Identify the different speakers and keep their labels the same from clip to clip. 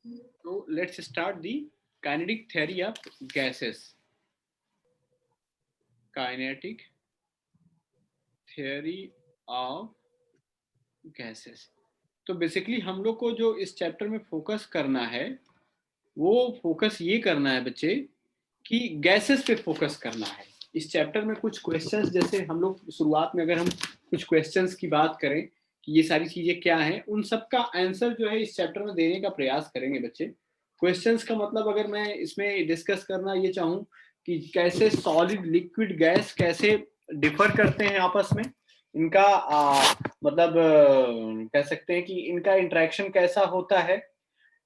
Speaker 1: So let's start the kinetic theory of gases. Kinetic theory of gases. तो basically हम लोग को जो इस चैप्टर में फोकस करना है वो फोकस ये करना है बच्चे कि गैसेस पे फोकस करना है। इस चैप्टर में कुछ क्वेश्चंस, जैसे हम लोग शुरुआत में अगर हम कुछ क्वेश्चंस की बात करें कि ये सारी चीजें क्या हैं, उन सब का आंसर जो है इस चैप्टर में देने का प्रयास करेंगे बच्चे। क्वेश्चंस का मतलब अगर मैं इसमें डिस्कस करना ये चाहूँ कि कैसे सॉलिड लिक्विड गैस कैसे डिफर करते हैं आपस में, इनका मतलब कह सकते हैं कि इनका इंटरेक्शन कैसा होता है,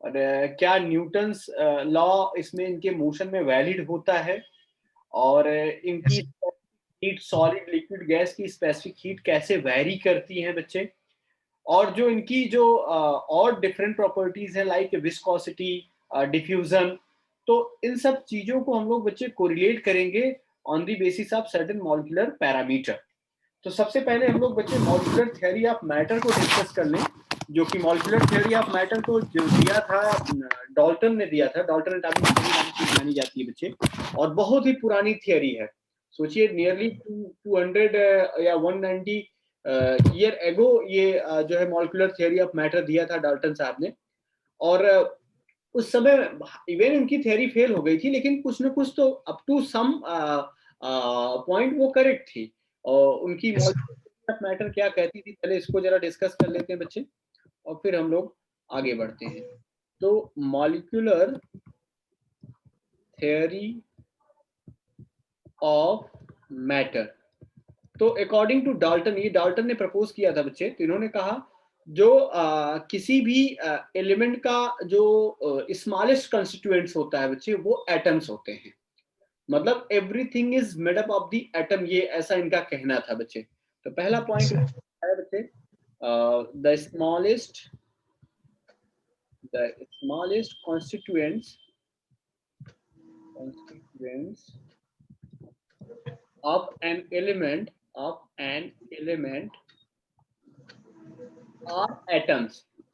Speaker 1: और क्या न्यूटन्स लॉ इसमें इनके मोशन में वैलिड होता है, और इनकी हीट सॉलिड लिक्विड गैस की स्पेसिफिक हीट कैसे वैरी करती हैं बच्चे, और जो इनकी जो और डिफरेंट प्रॉपर्टीज है लाइक विस्कोसिटी, डिफ्यूजन। तो इन सब चीजों को हम लोग बच्चे कोरिलेट करेंगे on the basis of certain molecular parameter. तो सबसे पहले हम लोग बच्चे मॉलिक्यूलर थ्योरी ऑफ मैटर को डिस्कस कर लें, जो कि मॉलिक्यूलर थ्योरी ऑफ मैटर को जो दिया था डाल्टन ने दिया था। डाल्टन एटॉमिक थ्योरी नाम की मानी जाती है बच्चे, और बहुत ही पुरानी थ्योरी है। सोचिए नियरली 200 या 190 ईयर एगो ये जो है मॉलिक्यूलर थ्योरी ऑफ मैटर दिया था डाल्टन साहब ने। और उस समय इवन उनकी थ्योरी फेल हो गई थी, लेकिन कुछ ना कुछ तो अप टू सम पॉइंट वो करेक्ट थी। और उनकी मॉलिक्यूलर मैटर क्या कहती थी, पहले इसको जरा डिस्कस कर लेते हैं बच्चे, और फिर हम लोग आगे बढ़ते हैं। तो मॉलिक्यूलर थ्योरी ऑफ मैटर, तो अकॉर्डिंग टू डाल्टन, ये डाल्टन ने प्रपोज किया था बच्चे। तो इन्होंने कहा जो किसी भी एलिमेंट का जो स्मॉलेस्ट कंस्टिट्यूएंट्स होता है बच्चे, वो एटम्स होते हैं। मतलब everything is made up of the atom, ये ऐसा इनका कहना था बच्चे। तो पहला पॉइंट है बच्चे, the smallest constituents of an element are atoms।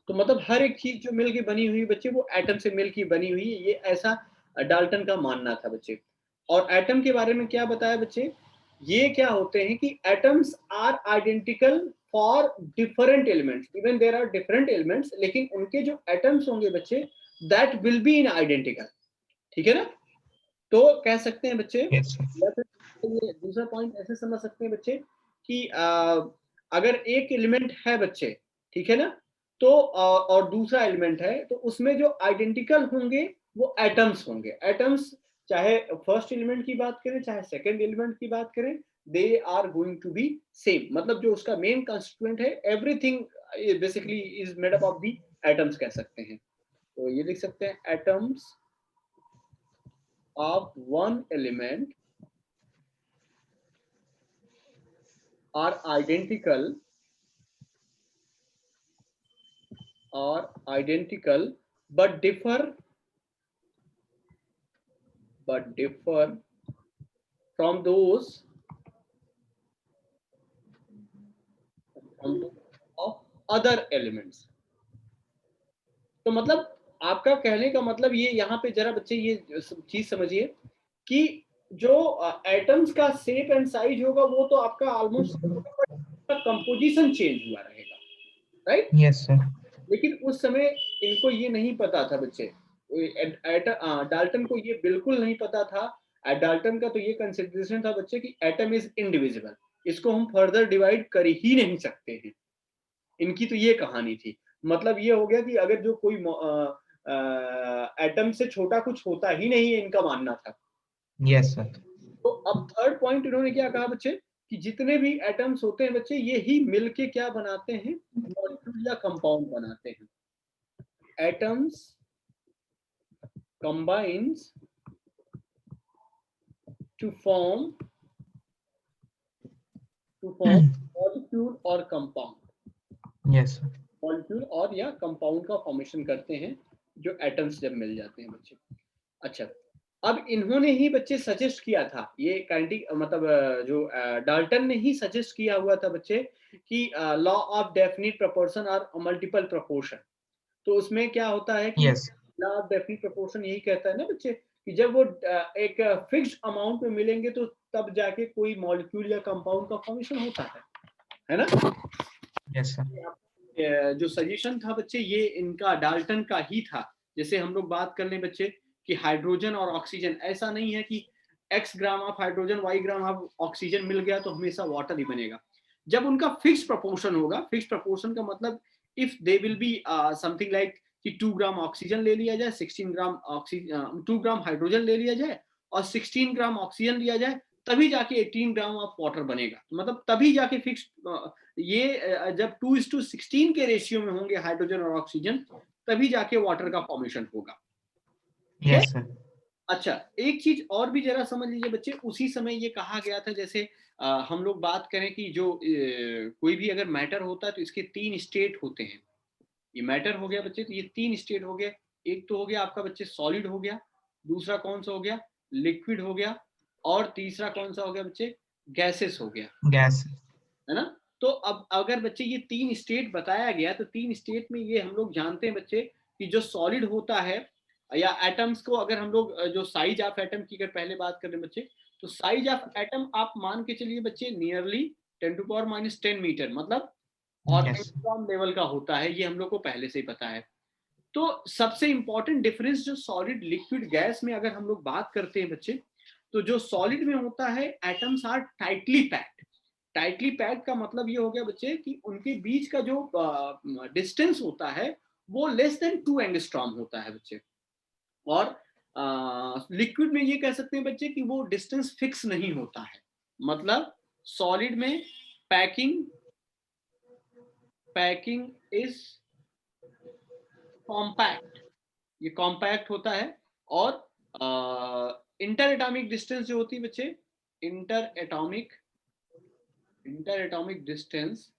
Speaker 1: तो मतलब हर एक चीज जो मिलके बनी हुई बच्चे वो एटम से मिलके बनी हुई है, ये ऐसा डाल्टन का मानना था बच्चे। और एटम के बारे में क्या बताया बच्चे, ये क्या होते हैं कि atoms are identical for different elements, even there are different elements, लेकिन उनके जो एटम्स होंगे बच्चे that will be in identical. ठीक है ना? तो कह सकते हैं बच्चे, या फिर दूसरा पॉइंट ऐसे समझ सकते हैं बच्चे कि अगर एक एलिमेंट है बच्चे, ठीक है ना, तो और दूसरा एलिमेंट है, तो उसमें जो आइडेंटिकल होंगे वो एटम्स होंगे। एटम्स चाहे फर्स्ट एलिमेंट की बात करें चाहे सेकंड एलिमेंट की बात करें, they are going to be same. मतलब जो उसका मेन कंस्टिट्यूएंट है, everything basically is made up of the atoms कह सकते हैं। तो ये लिख सकते हैं atoms of one element are identical but differ from those of other elements। तो मतलब आपका कहने का मतलब ये, यहाँ पे जरा बच्चे ये चीज समझिए कि जो एटम्स का शेप एंड साइज होगा वो तो आपका ऑलमोस्ट कंपोजिशन चेंज हुआ रहेगा, राइट?
Speaker 2: Yes sir.
Speaker 1: लेकिन उस समय इनको ये नहीं पता था बच्चे, डाल्टन को ये बिल्कुल नहीं पता था। डाल्टन का तो ये कंसिडरेशन था बच्चे कि एटम इज इनडिविजिबल, इसको हम फर्दर डिवाइड कर ही नहीं सकते हैं। इनकी तो ये कहानी थी। मतलब ये हो गया कि अगर जो कोई एटम से छोटा कुछ होता ही नहीं है, इनका मानना था।
Speaker 2: Yes sir.
Speaker 1: तो अब थर्ड पॉइंट इन्होंने क्या कहा बच्चे कि जितने भी एटम्स होते हैं बच्चे, ये ही मिलके क्या बनाते हैं, मॉलिक्यूल या कंपाउंड बनाते हैं। Atoms combines to form molecule और compound।
Speaker 2: Yes sir.
Speaker 1: मॉलिक्यूल और या कंपाउंड का फॉर्मेशन करते हैं जो एटम्स जब मिल जाते हैं बच्चे। अच्छा, अब इन्होंने ही बच्चे सजेस्ट किया था, ये काइनेटिक मतलब जो डाल्टन ने ही सजेस्ट किया हुआ था बच्चे कि लॉ ऑफ डेफिनिट प्रोपोर्शन और मल्टीपल प्रोपोर्शन। तो उसमें क्या होता है कि
Speaker 2: यस
Speaker 1: लार्ज डेफिनेट प्रोपोर्शन यही कहता है ना बच्चे कि जब वो एक फिक्स्ड अमाउंट में मिलेंगे तो तब जाके कोई मॉलिक्यूल या कंपाउंड का फॉर्मेशन होता है ना?
Speaker 2: Yes sir.
Speaker 1: जो सजेशन था बच्चे ये इनका डाल्टन का ही था। जैसे हम लोग बात कर लें बच्चे कि हाइड्रोजन और ऑक्सीजन, ऐसा नहीं है कि x gram of hydrogen y gram of oxygen मिल गया तो हमेशा वाटर ही बनेगा। जब उनका फिक्स्ड प्रोपोर्शन होगा, फिक्स्ड प्रोपोर्शन का मतलब if they will be something like कि 2 ग्राम ऑक्सीजन ले लिया जाए, 16 ग्राम 2 ग्राम हाइड्रोजन ले लिया जाए और 16 ग्राम ऑक्सीजन लिया जाए, तभी जाके 18 ग्राम ऑफ वाटर बनेगा। मतलब तभी जाके फिक्स ये जब 2:16 के रेशियो में होंगे हाइड्रोजन और ऑक्सीजन, तभी जाके वाटर का फॉर्मेशन होगा। ठीक है?
Speaker 2: Yes sir.
Speaker 1: अच्छा, एक चीज और भी जरा समझ लीजिए बच्चे, उसी समय ये कहा गया था जैसे हम लोग बात करें कि जो कोई भी अगर मैटर होता है तो इसके 3 स्टेट होते हैं। ये मैटर हो गया बच्चे, तो ये 3 स्टेट हो गए। एक तो हो गया आपका बच्चे सॉलिड हो गया, दूसरा कौन सा हो गया लिक्विड हो गया, और तीसरा कौन सा हो गया बच्चे गैसेस हो गया,
Speaker 2: गैस।
Speaker 1: है ना? तो अब अगर बच्चे ये 3 स्टेट बताया गया तो 3 स्टेट में ये हम लोग जानते हैं बच्चे कि जो सॉलिड होता है या एटम्स को अगर हम लोग जो साइज ऑफ एटम की अगर पहले बात करें बच्चे, तो साइज ऑफ एटम आप मान के चलिए बच्चे नियरली 10⁻10 मीटर, मतलब और
Speaker 2: यस
Speaker 1: एंगस्ट्रॉम लेवल का होता है, ये हम लोग को पहले से ही पता है। तो सबसे इंपॉर्टेंट डिफरेंस जो सॉलिड लिक्विड गैस में अगर हम लोग बात करते हैं बच्चे, तो जो सॉलिड में होता है atoms are tightly packed. Tightly packed का मतलब ये हो गया बच्चे कि उनके बीच का जो डिस्टेंस होता है वो लेस देन 2 एंगस्ट्रॉम होता है बच्चे। और लिक्विड में ये कह सकते हैं बच्चे कि वो डिस्टेंस फिक्स नहीं होता है। मतलब सॉलिड में पैकिंग पैकिंग इज कॉम्पैक्ट, ये कॉम्पैक्ट होता है। और इंटर एटॉमिक डिस्टेंस जो होती है बच्चे, इंटर एटॉमिक डिस्टेंस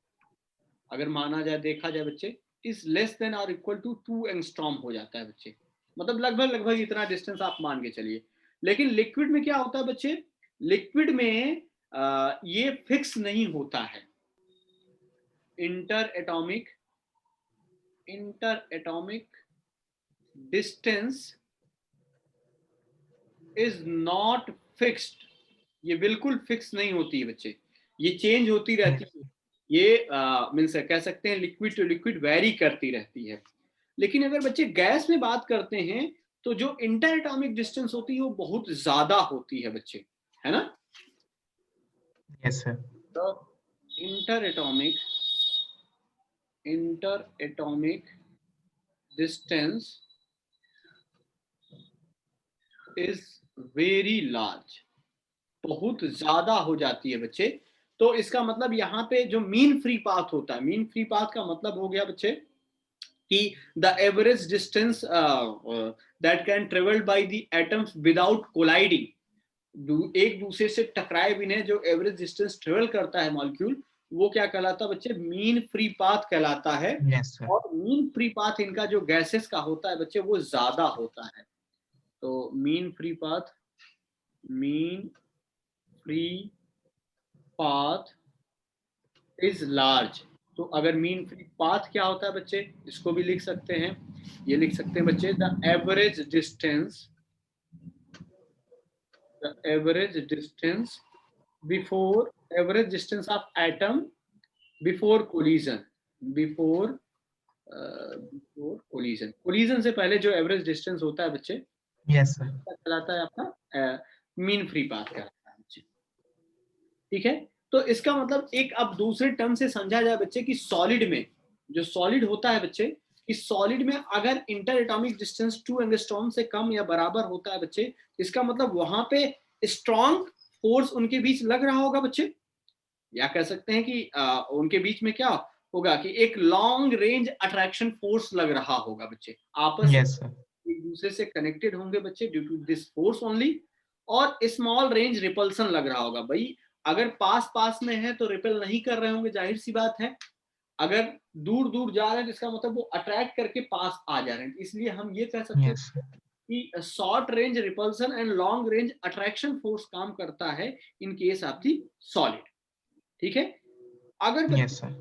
Speaker 1: अगर माना जाए, देखा जाए बच्चे, इज लेस देन और इक्वल टू 2 एंगस्ट्रॉम हो जाता है बच्चे। मतलब लगभग इतना डिस्टेंस आप मान के चलिए। लेकिन लिक्विड में क्या होता है बच्चे, लिक्विड में ये फिक्स नहीं होता है। Inter atomic distance is not fixed, ये बिल्कुल फिक्स नहीं होती है बच्चे, ये चेंज होती रहती है। ये मीन्स कह सकते हैं लिक्विड टू लिक्विड वेरी करती रहती है। लेकिन अगर बच्चे गैस में बात करते हैं तो जो इंटर एटॉमिक डिस्टेंस होती है वो बहुत ज्यादा होती है बच्चे, है ना?
Speaker 2: Yes sir.
Speaker 1: तो inter atomic distance is very large, बहुत ज्यादा हो जाती है बच्चे। तो इसका मतलब यहाँ पे जो मीन फ्री पाथ होता है, मीन फ्री पाथ का मतलब हो गया बच्चे कि the average distance that can travelled by the atoms without colliding, एक दूसरे से टकराए बिना जो एवरेज डिस्टेंस ट्रेवल करता है मॉलिक्यूल, वो क्या कहलाता है बच्चे, मीन फ्री पाथ कहलाता है।
Speaker 2: Yes sir.
Speaker 1: और मीन फ्री पाथ इनका जो गैसेस का होता है बच्चे वो ज्यादा होता है। तो mean free path is large. तो अगर मीन फ्री पाथ क्या होता है बच्चे, इसको भी लिख सकते हैं, ये लिख सकते हैं बच्चे the average distance before average distance of atom before collision, before collision से पहले जो एवरेज डिस्टेंस होता है बच्चे,
Speaker 2: यस सर।
Speaker 1: कहलाता है आपका मीन फ्री पाथ कहलाता है बच्चे। ठीक है? तो इसका मतलब एक अब दूसरे टर्म से समझा जाए बच्चे कि सॉलिड में जो सॉलिड होता है बच्चे, इस सॉलिड में अगर इंटर एटॉमिक डिस्टेंस 2 एंगस्ट्रॉम से कम या बराबर होता है बच्चे, इसका मतलब वहां पे स्ट्रॉन्ग फोर्स उनके बीच लग रहा होगा बच्चे। या कह सकते हैं कि उनके बीच में क्या होगा कि एक लॉन्ग रेंज अट्रैक्शन फोर्स लग रहा होगा बच्चे, आपस
Speaker 2: यस सर।
Speaker 1: में एक दूसरे से कनेक्टेड होंगे बच्चे due to this force only. और स्मॉल रेंज रिपल्सन लग रहा होगा। भाई अगर पास पास में है तो रिपेल नहीं कर रहे होंगे, जाहिर सी बात है। अगर दूर दूर जा रहे हैं तो इसका मतलब वो अट्रैक्ट करके पास आ जा रहे हैं। इसलिए हम ये कह सकते हैं
Speaker 2: यस सर।
Speaker 1: कि short range repulsion and long range attraction force काम करता है in case of the solid. ठीक है? अगर
Speaker 2: Yes, sir.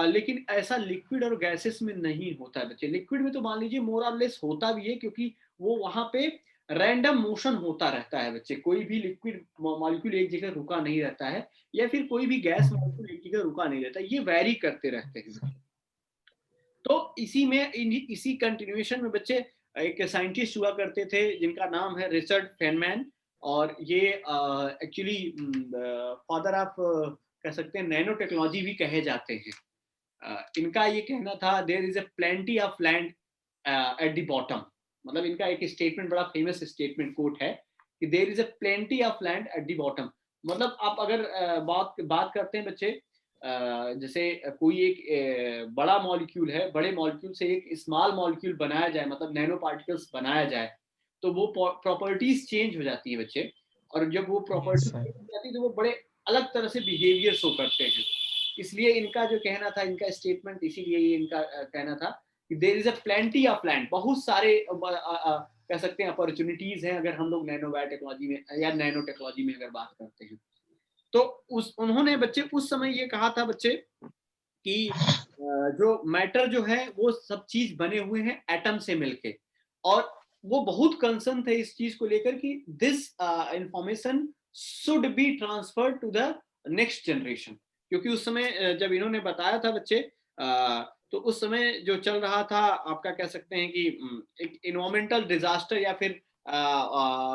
Speaker 1: लेकिन ऐसा लिक्विड और गैसेस में नहीं होता है बच्चे। लिक्विड में तो मान लीजिए मोर और लेस होता भी है, क्योंकि वो वहां पे रैंडम मोशन होता रहता है बच्चे। कोई भी लिक्विड मॉलिक्यूल एक जगह रुका नहीं रहता है, या फिर कोई भी गैस मॉलिक्यूल एक जगह रुका नहीं रहता है, ये वैरी करते रहते हैं बच्चे। तो इसी में इसी कंटिन्यूएशन में बच्चे एक साइंटिस्ट हुआ करते थे जिनका नाम है रिचर्ड फेनमैन, और ये एक्चुअली फादर ऑफ कह सकते हैं नैनो टेक्नोलॉजी भी कहे जाते हैं। इनका ये कहना था there is a plenty of land at the bottom. मतलब इनका एक स्टेटमेंट, बड़ा फेमस स्टेटमेंट कोट है कि there is a plenty of land at the bottom. मतलब आप अगर बात करते हैं बच्चे, जैसे कोई एक बड़ा मॉलिक्यूल है, बड़े मॉलिक्यूल से एक स्मॉल मॉलिक्यूल बनाया जाए, मतलब नैनो पार्टिकल्स बनाया जाए, तो वो प्रॉपर्टीज चेंज हो जाती है बच्चे। और जब वो
Speaker 2: Yes,
Speaker 1: प्रॉपर्टीज
Speaker 2: sir.
Speaker 1: चेंज हो जाती है तो वो बड़े अलग तरह से बिहेवियर शो करते हैं। इसलिए इनका जो कहना था, इनका स्टेटमेंट, इसीलिए ये इनका कहना था कि there is a plenty of land, बहुत सारे कह सकते हैं अपॉर्चुनिटीज हैं अगर हम लोग नैनो बायो टेक्नोलॉजी में या नैनो टेक्नोलॉजी में अगर बात करते हैं। तो उन्होंने बच्चे उस समय ये कहा था बच्चे कि जो मैटर जो है वो सब चीज बने हुए हैं एटम से मिलके, और वो बहुत कंसर्न थे इस चीज को लेकर कि this information should be transferred to the next generation. क्योंकि उस समय जब इन्होंने बताया था बच्चे, तो उस समय जो चल रहा था, आपका कह सकते हैं कि एक इन्वायरमेंटल डिजास्टर, या फिर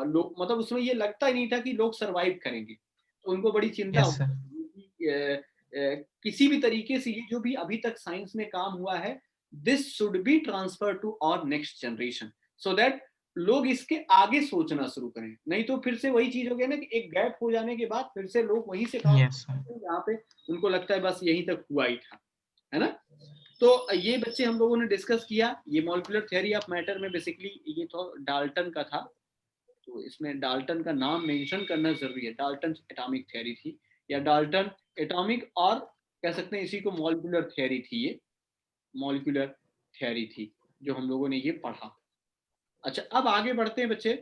Speaker 1: लोग, मतलब उसमें ये लगता ही नहीं था कि लोग सरवाइव करेंगे। तो उनको बड़ी चिंता
Speaker 2: Yes, sir.
Speaker 1: होती, किसी भी तरीके से ये जो भी अभी तक साइंस में काम हुआ है, this should be transfer to our next generation, so that लोग इसके आगे सोचना शुरू करें। नहीं तो फिर से वही चीज हो गया ना कि एक गैप हो जाने के बाद फिर से लोग वहीं से काम
Speaker 2: Yes, sir.
Speaker 1: करते हैं जहाँ पे उनको लगता है बस यहीं तक हुआ ही था, है ना। तो ये बच्चे हम लोगों ने डिस्कस किया। ये मॉलिक्यूलर थ्योरी ऑफ मैटर में बेसिकली ये तो डाल्टन का था, तो इसमें डाल्टन का नाम मेंशन करना जरूरी है। डाल्टन एटॉमिक थ्योरी थी, या डाल्टन एटॉमिक, और कह सकते हैं इसी को मॉलिक्यूलर थ्योरी थी। ये मॉलिक्यूलर थ्योरी थी जो हम लोगों ने ये पढ़ा। अच्छा, अब आगे बढ़ते हैं बच्चे।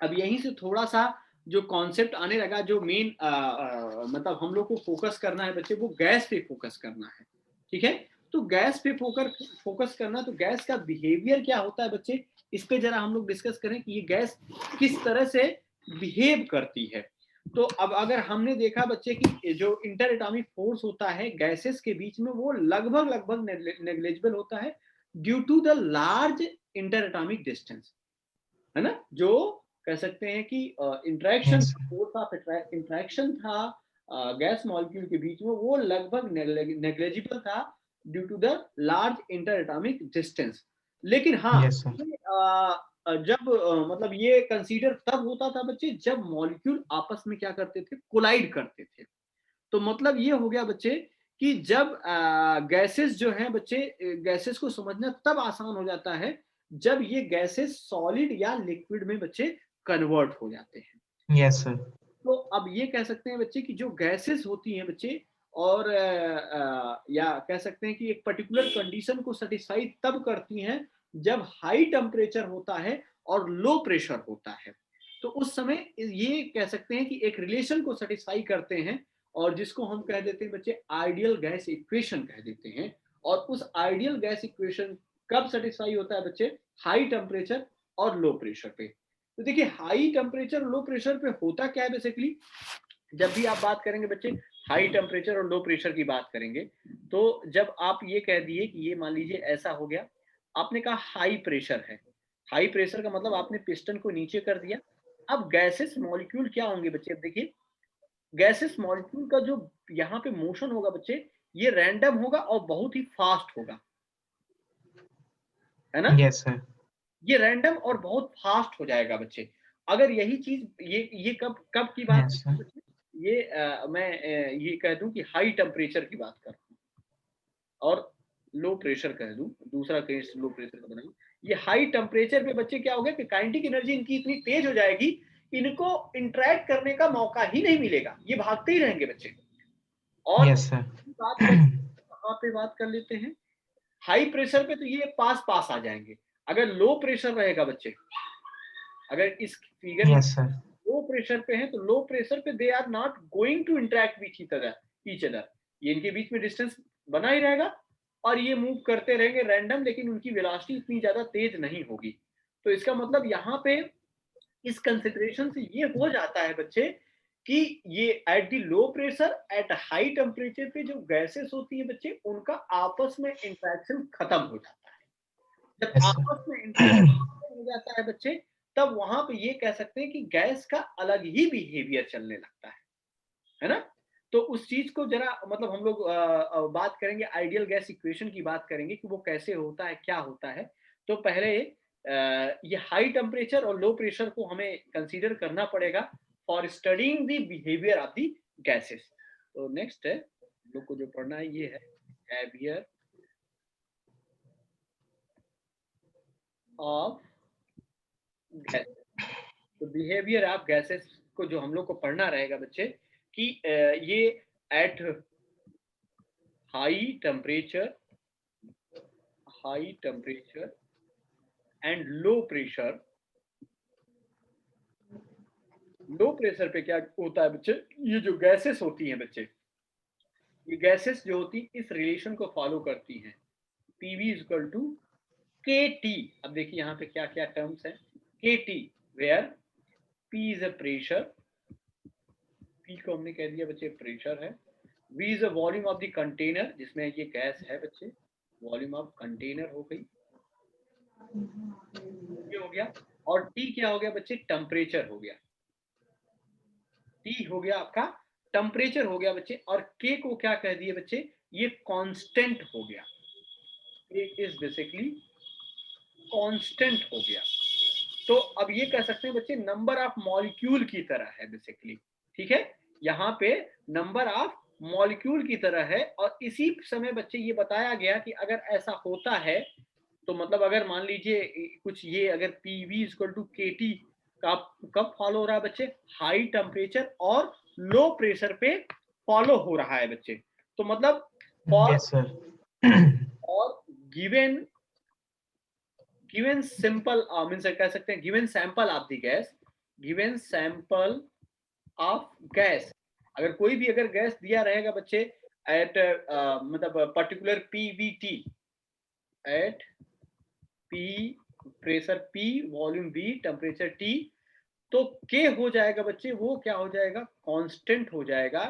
Speaker 1: अब यहीं से थोड़ा सा जो कॉन्सेप्ट आने लगा, जो मेन मतलब हम लोग को फोकस करना है बच्चे, वो गैस पे फोकस करना है। ठीक है, तो गैस पे फोकस करना, तो गैस का बिहेवियर क्या होता है बच्चे, इस पे जरा हम लोग डिस्कस करें कि ये गैस किस तरह से बिहेव करती है। तो अब अगर हमने देखा बच्चे कि जो इंटर एटॉमिक फोर्स होता है गैसेस के बीच में, वो लगभग लगभग नेग्लिजिबल होता है due to the large inter atomic distance, है ना। जो कह सकते हैं कि interaction,
Speaker 2: Yes, sir.
Speaker 1: Force of interaction था गैस मॉलिक्यूल के बीच में, वो लगभग नेग्लिजिबल था due to the large inter atomic distance. लेकिन हाँ,
Speaker 2: Yes, sir.
Speaker 1: ये, जब मतलब ये कंसीडर तब होता था बच्चे जब मॉलिक्यूल आपस में क्या करते थे, कोलाइड करते थे। तो मतलब ये हो गया बच्चे कि जब गैसेस जो हैं बच्चे, गैसेस को समझना तब आसान हो जाता है जब ये गैसेस सॉलिड या लिक्विड में बच्चे कन्वर्ट हो जाते हैं।
Speaker 2: Yes, sir.
Speaker 1: तो अब ये कह सकते हैं बच्चे कि जो गैसेस होती हैं बच्चे, और या कह सकते हैं कि एक पर्टिकुलर कंडीशन को सेटिस्फाई तब करती हैं जब हाई टेम्परेचर होता है और लो प्रेशर होता है। तो उस समय ये कह सकते हैं कि एक रिलेशन को सेटिस्फाई करते हैं, और जिसको हम कह देते हैं बच्चे आइडियल गैस इक्वेशन कह देते हैं। और उस आइडियल गैस इक्वेशन कब सेटिस्फाई होता है बच्चे, हाई टेम्परेचर और लो प्रेशर पे। तो देखिए हाई टेम्परेचर लो प्रेशर पे होता क्या है बेसिकली, जब भी आप बात करेंगे बच्चे हाई टेम्परेचर और लो प्रेशर की बात करेंगे, तो जब आप ये कह दिए कि ये मान लीजिए ऐसा हो गया, आपने कहा हाई प्रेशर है। हाई प्रेशर का मतलब आपने पिस्टन को नीचे कर दिया। अब गैसेस मॉलिक्यूल क्या होंगे बच्चे, अब देखिए गैसेस मॉलिक्यूल का जो यहाँ पे मोशन होगा बच्चे, ये रैंडम होगा और बहुत ही फास्ट होगा, है ना।
Speaker 2: Yes, sir.
Speaker 1: ये रैंडम और बहुत फास्ट हो जाएगा बच्चे। अगर यही चीज ये कब कब की बात
Speaker 2: Yes,
Speaker 1: है
Speaker 2: sir.
Speaker 1: बच्चे, ये मैं ये कह दूं कि हाई टेम्परेचर की बात कर रहा हूँ, और लो प्रेशर कह दूं, दूसरा केस लो प्रेशर का बनाऊं। ये हाई टेम्परेचर पे बच्चे क्या होगा कि काइनेटिक एनर्जी इनकी इतनी तेज हो जाएगी, इनको इंटरेक्ट करने का मौका ही नहीं मिलेगा, ये भागते ही रहेंगे बच्चे। और
Speaker 2: Yes, sir.
Speaker 1: बात कर कहाँ पे बात कर लेते हैं, हाई प्रेशर पे तो ये पास पास आ जाएंगे। अगर लो प्रेशर रहेगा बच्चे, अगर इस फिगर में
Speaker 2: Yes, sir.
Speaker 1: लो प्रेशर पे है, तो लो प्रेशर पे they are not going to interact with each other. ये इनके बीच में डिस्टेंस बना ही रहेगा और ये मूव करते रहेंगे रैंडम, लेकिन उनकी वेलोसिटी इतनी ज्यादा तेज नहीं होगी। तो इसका मतलब यहाँ पे इस कंसिडरेशन से ये हो जाता है बच्चे कि ये at the low pressure at high temperature पे जो गैसेस होती है बच्चे, उनका आपस में इंटरेक्शन खत्म हो जाता है। जब
Speaker 2: yes sir,
Speaker 1: आपस में इंटरेक्शन हो जाता है बच्चे, तब वहां पे ये कह सकते हैं कि गैस का अलग ही बिहेवियर चलने लगता है ना? तो उस चीज को जरा मतलब हम लोग बात करेंगे, आइडियल गैस इक्वेशन की बात करेंगे कि वो कैसे होता है, क्या होता है। तो पहले ये हाई टेम्परेचर और लो प्रेशर को हमें कंसीडर करना पड़ेगा for studying the behaviour of the gases. तो नेक्स्ट है हम लोग को जो पढ़ना है ये है बिहेवियर ऑफ गैसेस। तो बिहेवियर ऑफ गैसेस को जो हम लोग को पढ़ना रहेगा बच्चे कि ये at high temperature and low pressure, low pressure पे क्या होता है बच्चे, ये जो गैसेस होती हैं बच्चे, ये गैसेस जो होती इस रिलेशन को फॉलो करती हैं, PV is equal to K T. अब देखिए यहाँ पे क्या क्या टर्म्स हैं, K T where P is a pressure, P को हमने कह दिया बच्चे प्रेशर है, V is a volume of the container जिसमें ये गैस है बच्चे, वॉल्यूम ऑफ कंटेनर हो गई, ये हो गया। और टी क्या हो गया बच्चे, टेम्परेचर हो गया, टी हो गया आपका टेम्परेचर हो गया बच्चे। और के को क्या कह दिए बच्चे, ये कांस्टेंट हो गया, के इज बेसिकली कांस्टेंट हो गया। तो अब ये कह सकते हैं बच्चे नंबर ऑफ मॉलिक्यूल की तरह है बेसिकली, ठीक है, यहाँ पे नंबर ऑफ मॉलिक्यूल की तरह है। और इसी समय बच्चे ये बताया गया कि अगर ऐसा होता है तो मतलब अगर मान लीजिए कुछ ये अगर P V equal to K T का कब फॉलो हो रहा है बच्चे, हाई टेम्परेचर और लो प्रेशर पे फॉलो हो रहा है बच्चे। तो मतलब फॉर
Speaker 2: yes sir,
Speaker 1: और गिवन गिवन सिंपल मीन्स कह सकते हैं given sample of the gas, given sample of gas, अगर कोई भी अगर गैस दिया रहेगा बच्चे एट मतलब particular PVT at P pressure P volume V temperature T, तो के हो जाएगा बच्चे, वो क्या हो जाएगा, कांस्टेंट हो जाएगा।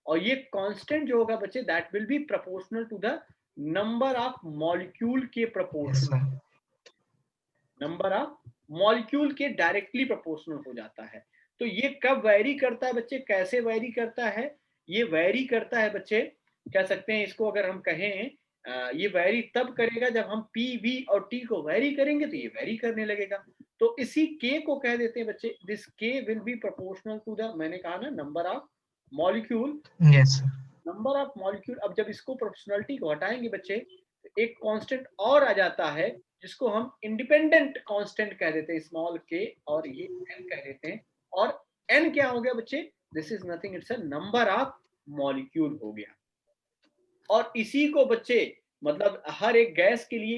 Speaker 1: और ये कांस्टेंट जो होगा बच्चे that will be proportional to the number of molecule के
Speaker 2: yes
Speaker 1: proportional,
Speaker 2: sir,
Speaker 1: number of molecule के डायरेक्टली प्रोपोर्शनल हो जाता है। तो ये कब वैरी करता है बच्चे, कैसे वैरी करता है, ये वैरी करता है बच्चे, कह सकते हैं इसको अगर हम कहें ये वैरी तब करेगा जब हम पी वी और टी को वैरी करेंगे तो ये वैरी करने लगेगा। तो इसी के को कह देते हैं बच्चे this K will be proportional to the, मैंने कहा ना number of molecule,
Speaker 2: yes sir,
Speaker 1: number of molecule. अब जब इसको प्रोपोर्शनलिटी को हटाएंगे बच्चे तो एक कांस्टेंट और आ जाता है जिसको हम इंडिपेंडेंट कांस्टेंट कह देते हैं, स्मॉल के, और ये एन कह देते हैं। और एन क्या हो गया बच्चे, this is nothing, it's a number of molecule हो गया। और इसी को बच्चे मतलब हर एक गैस के लिए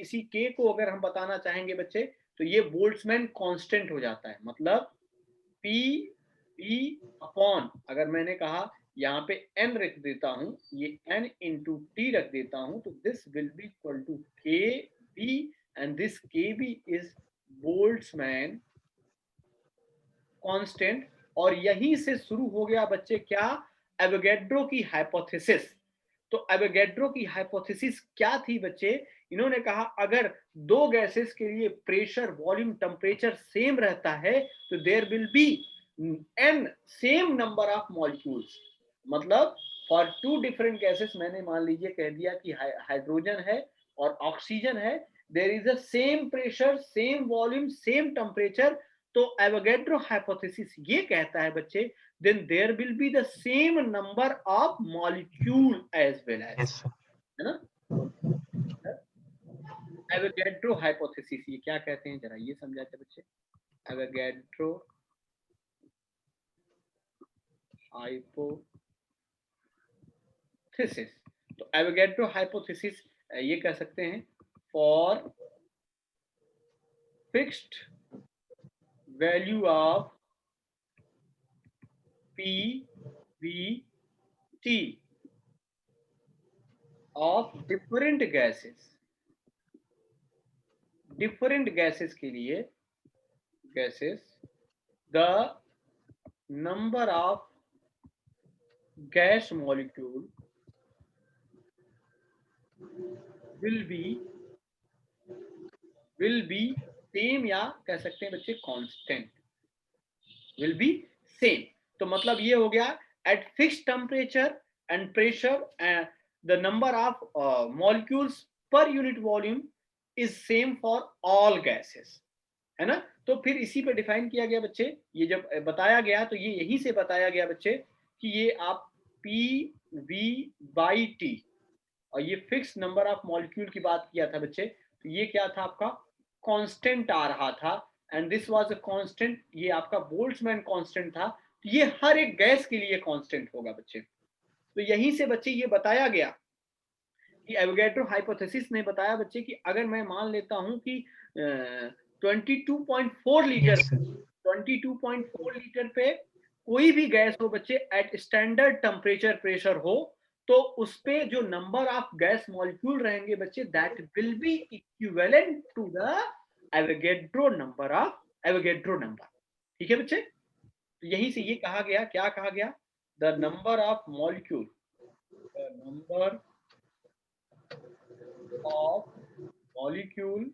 Speaker 1: इसी के को अगर हम बताना चाहेंगे बच्चे तो ये बोल्ट्जमैन कांस्टेंट हो जाता है। मतलब पी पी अपॉन, अगर मैंने कहा यहाँ पे n रख देता हूं, ये n इंटू टी रख देता हूं, तो this will be equal to K B and this K B is Boltzmann constant. और यहीं से शुरू हो गया बच्चे क्या, एवोगैड्रो की हाइपोथेसिस। तो एवोगैड्रो की हाइपोथेसिस क्या थी बच्चे, इन्होंने कहा अगर दो गैसेस के लिए प्रेशर वॉल्यूम टेम्परेचर सेम रहता है तो there will be n same number of molecules. मतलब फॉर टू डिफरेंट गैसेस, मैंने मान लीजिए कह दिया कि हाइड्रोजन है और ऑक्सीजन है, there is a same pressure same volume same temperature. तो एवोगैड्रो हाइपोथेसिस ये कहता है बच्चे then there will be the same number of molecule as well as,
Speaker 2: yes sir,
Speaker 1: है ना। एवोगैड्रो हाइपोथेसिस ये क्या कहते हैं जरा ये समझाते बच्चे, एवोगैड्रो हाइपोथेसिस। तो एवोगैड्रो हाइपोथेसिस ये कह सकते हैं for fixed value of P V T of different gases के लिए the number of gas molecule will be same, या कह सकते हैं बच्चे कांस्टेंट, will be same। तो मतलब ये हो गया at fixed temperature and pressure the number of molecules per unit volume is same for all gases, है ना। तो फिर इसी पे डिफाइन किया गया बच्चे, ये जब बताया गया तो ये यहीं से बताया गया बच्चे कि ये आप PV/T, और ये फिक्स नंबर ऑफ मॉलिक्यूल की बात किया था बच्चे, तो ये क्या था आपका कांस्टेंट आ रहा था, and this was a constant, ये आपका बोल्ट्जमैन कांस्टेंट था। तो ये हर एक गैस के लिए कांस्टेंट होगा बच्चे। तो यहीं से बच्चे ये बताया गया कि एवोगैड्रो हाइपोथेसिस ने बताया बच्चे कि अगर मैं मान लेता हूं कि 22.4 लीटर
Speaker 2: Yes, sir.
Speaker 1: 22.4 लीटर पे कोई भी गैस हो बच्चे एट स्टैंडर्ड टेम्परेचर प्रेशर हो, तो उस पे जो नंबर ऑफ गैस मॉलिक्यूल रहेंगे बच्चे that will be equivalent to the Avogadro number. ठीक है बच्चे। तो यहीं से ये कहा गया, क्या कहा गया, the number of molecule of molecule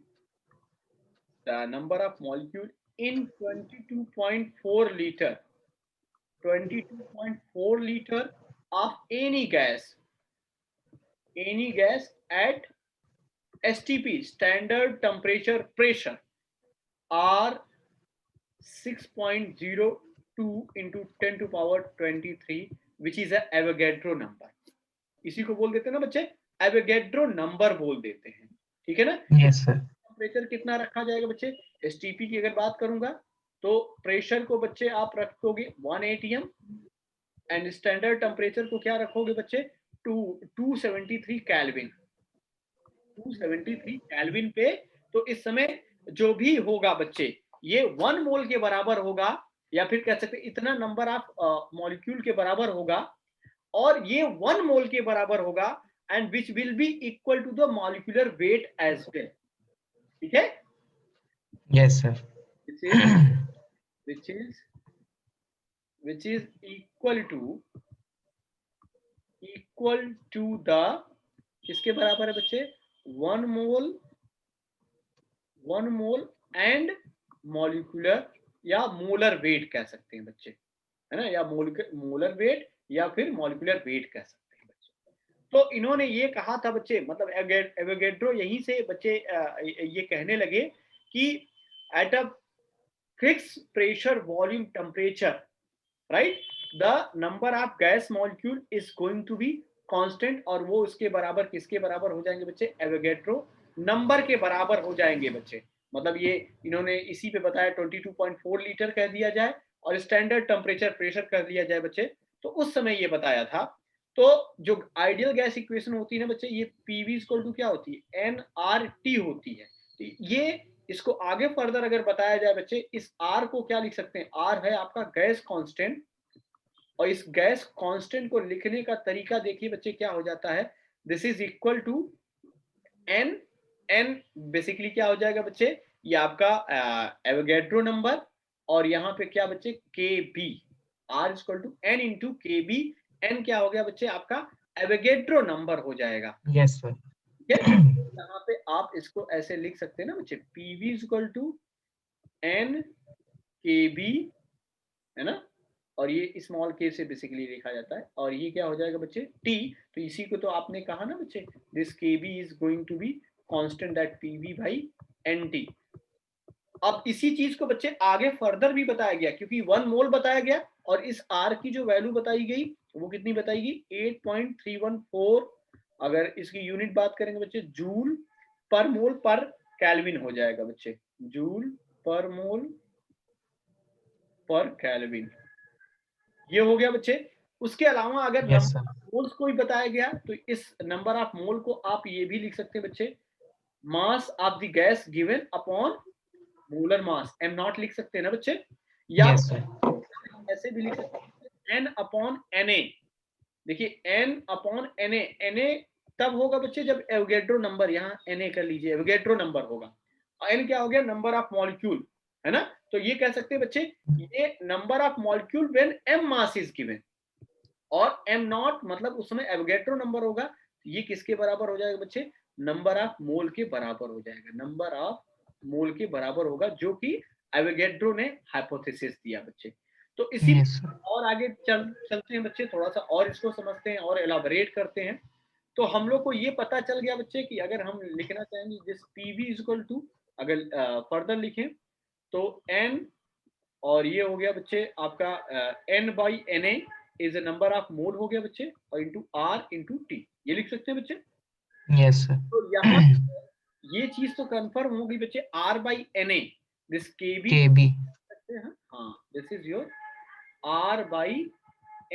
Speaker 1: the number of molecule in 22.4 liter of any gas at STP standard temperature pressure are 6.02 into 10 to power 23 which is a Avogadro number। इसी को बोल देते हैं ना बच्चे, एवोगैड्रो नंबर बोल देते हैं। ठीक है ना।
Speaker 2: Yes, sir.
Speaker 1: टेम्परेचर कितना रखा जाएगा बच्चे, एसटीपी की अगर बात करूंगा तो प्रेशर को बच्चे आप रखोगे 1 atm एंड स्टैंडर्ड टेम्परेचर को क्या रखोगे बच्चे 273 केल्विन, 273 केल्विन पे। तो इस समय जो भी होगा बच्चे ये 1 मोल के बराबर होगा, या फिर कह सकते इतना नंबर ऑफ मॉलिक्यूल के बराबर होगा, और ये 1 मोल के बराबर होगा, and which will be equal to the molecular weight as well. ठीक है।
Speaker 2: Yes, sir.
Speaker 1: which is equal to the किसके बराबर है बच्चे 1 मोल एंड मॉलिक्यूलर या मोलर वेट कह सकते हैं बच्चे, है ना, या मोलर वेट या फिर मॉलिक्यूलर वेट कह सकते हैं बच्चे। तो इन्होंने ये कहा था बच्चे, मतलब एवोगैड्रो यहीं से बच्चे ये कहने लगे कि at a fix pressure volume temperature, right, the number of gas molecule is going to be constant, और वो उसके बराबर किसके बराबर हो जाएंगे बच्चे, एवोगैड्रो नंबर के बराबर हो जाएंगे बच्चे। मतलब ये इन्होंने इसी पे बताया 22.4 लीटर कह दिया जाए और स्टैंडर्ड टेम्परेचर प्रेशर कर दिया जाए बच्चे, तो उस समय ये बताया था। तो जो आइडियल गैस इक्वेशन होती है ना बच्चे, ये पीवी इक्वल टू क्या होती है, nRT होती है। तो ये इसको आगे फर्दर अगर बताया जाए बच्चे, इस R को क्या लिख सकते हैं, R है आपका गैस कांस्टेंट, और इस गैस कांस्टेंट को लिखने का तरीका देखिए बच्चे क्या हो जाता है, this is equal to n basically क्या हो जाएगा बच्चे, ये आपका एवोगैड्रो नंबर, और यहाँ पे क्या बच्चे kb, r equal to n into kb, n क्या हो गया बच्चे आपका एवोगैड्रो नंबर हो जाएगा।
Speaker 2: Yes, sir.
Speaker 1: ठीक है। यहाँ पे आप इसको ऐसे लिख सकते हैं ना बच्चे, pv equal to n kb, है ना, और ये स्मॉल के से बेसिकली लिखा जाता है, और ये क्या हो जाएगा बच्चे t। तो इसी को तो आपने कहा ना बच्चे, this kb is going to be constant that pv by nt। अब इसी चीज को बच्चे आगे फर्दर भी बताया गया, क्योंकि 1 मोल बताया गया और इस r की जो वैल्यू बताई गई वो कितनी बताई गई 8.314, अगर इसकी यूनिट बात करेंगे बच्चे जूल पर मोल पर केल्विन हो जाएगा बच्चे, जूल पर मोल पर केल्विन, ये हो गया बच्चे। उसके अलावा अगर
Speaker 2: Yes,
Speaker 1: number
Speaker 2: sir.
Speaker 1: Of moles को भी बताया गया तो इस नंबर ऑफ मोल को आप ये भी लिख सकते हैं बच्चे, mass of the gas given upon molar mass, am not लिख सकते हैं ना बच्चे, या
Speaker 2: Yes, sir.
Speaker 1: ऐसे भी लिख सकते हैं एन अपॉन एन ए। देखिए एन अपॉन एन ए तब होगा बच्चे जब एवोगैड्रो नंबर, यहाँ Na कर लीजिए, एवोगैड्रो नंबर होगा। N क्या हो गया? नंबर ऑफ मॉलिक्यूल, है ना? तो ये कह सकते हैं बच्चे, ये number of molecule when m mass is given, और m नॉट मतलब उसमें एवोगैड्रो नंबर होगा, ये किसके बराबर हो जाएगा बच्चे? नंबर ऑफ मोल के बराबर हो जाएगा, नंबर ऑफ मोल के बराबर होगा, जो कि एवोगैड्रो ने हाइपोथेसिस दिया बच्चे। तो इसी
Speaker 2: yes sir,
Speaker 1: और आगे चलते हैं बच्चे, थोड़ा सा और इसको समझते हैं और एलाबोरेट करते हैं। तो हम लोग को ये पता चल गया बच्चे कि अगर हम लिखना चाहेंगे जिस PV इज इक्वल टू, अगर फर्दर लिखें तो n, और ये हो गया बच्चे आपका n by Na is a number of mole हो गया बच्चे, और इंटू R इंटू T, ये लिख सकते हैं बच्चे।
Speaker 2: yes sir,
Speaker 1: तो यहाँ ये चीज तो कंफर्म होगी बच्चे, R by Na, this KB
Speaker 2: KB,
Speaker 1: सकते हैं, हाँ, this is your R by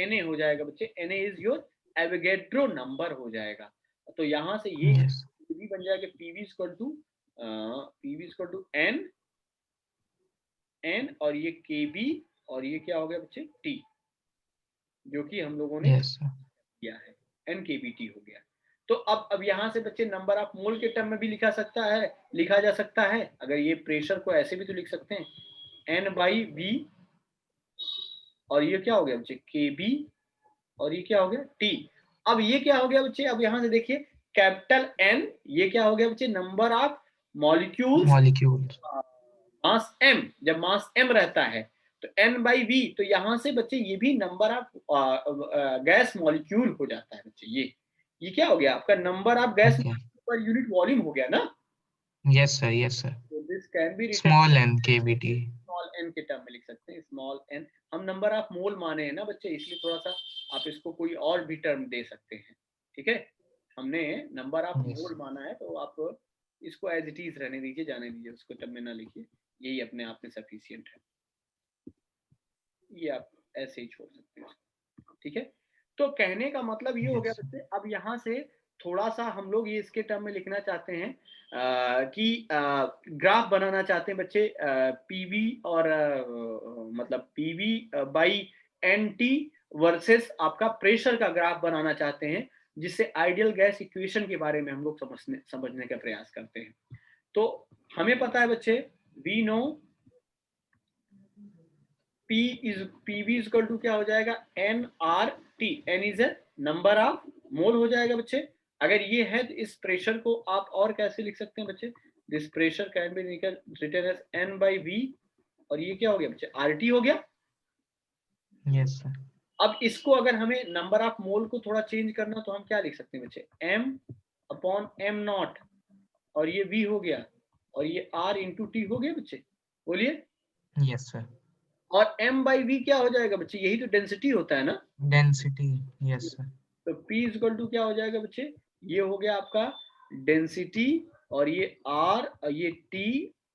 Speaker 1: Na हो जाएगा बच्चे, Na is your Avogadro number हो जाएगा। तो यहाँ से ये
Speaker 2: yes,
Speaker 1: भी बन जाएगा PV इक्वल टू n और ये KB, और ये क्या हो गया बच्चे? T, जो कि हम लोगों ने
Speaker 2: yes sir,
Speaker 1: किया है, NKBT हो गया। तो अब यहाँ से बच्चे नंबर ऑफ मोल के टर्म में भी लिखा जा सकता है। अगर ये प्रेशर को ऐसे भी तो लिख सकते हैं, N बाई V, और ये क्या हो गया बच्चे? KB, और ये क्या हो गया? T। अब ये क्या हो गया बच्चे? अब यहाँ से देखिए, कैपिटल N, ये क्या हो गया बच्चे? Number of molecules,
Speaker 2: molecules,
Speaker 1: mass m, जब मास m रहता है तो n बाई वी, तो यहाँ से बच्चे ये भी नंबर ऑफ गैस मॉलिक्यूल हो जाता है बच्चे। ये क्या हो गया? आपका नंबर ऑफ गैस
Speaker 2: okay,
Speaker 1: पर यूनिट वॉल्यूम हो गया ना।
Speaker 2: yes sir,
Speaker 1: तो this can be written
Speaker 2: small n KBT,
Speaker 1: small n के टर्म में लिख सकते हैं, स्मॉल n। हम नंबर ऑफ मोल माने हैं ना बच्चे, इसलिए थोड़ा सा आप इसको कोई और भी टर्म दे सकते हैं, ठीक है? हमने नंबर ऑफ
Speaker 2: yes,
Speaker 1: मोल माना है, तो आप इसको एज इट इज रहने दीजिए, जाने दीजिए, उसको टर्म में ना लिखिए, यही अपने आप में सफिशियंट है, ये आप ऐसे ही छोड़ सकते हैं, ठीक है? तो कहने का मतलब ये हो गया
Speaker 2: yes,
Speaker 1: बच्चे, अब यहाँ से थोड़ा सा हम लोग ये इसके टर्म में लिखना चाहते हैं कि ग्राफ बनाना चाहते हैं बच्चे, PV और मतलब PV बाई NT वर्सेस आपका प्रेशर का ग्राफ बनाना चाहते हैं, जिससे आइडियल गैस इक्वेशन के बारे में हम लोग समझने का प्रयास करते हैं। तो हमें पता है बच्चे, we know PV is equal to क्या हो जाएगा? NRT, N is a number of mole हो जाएगा बच्चे। अगर ये है तो इस प्रेशर को आप और कैसे लिख सकते हैं बच्चे? This pressure can be written as N by V, और ये क्या हो गया बच्चे? RT हो गया।
Speaker 2: yes sir,
Speaker 1: अब इसको अगर हमें नंबर ऑफ मोल को थोड़ा चेंज करना, तो हम क्या लिख सकते हैं बच्चे? M अपॉन M नॉट, और ये V हो गया, और ये R इंटू T हो गया बच्चे, बोलिए।
Speaker 2: yes sir,
Speaker 1: और M बाई V क्या हो जाएगा बच्चे? यही तो डेंसिटी होता है ना।
Speaker 2: density, yes sir,
Speaker 1: तो P इक्वल टू क्या हो जाएगा बच्चे? ये हो गया आपका डेंसिटी, और ये R और ये T,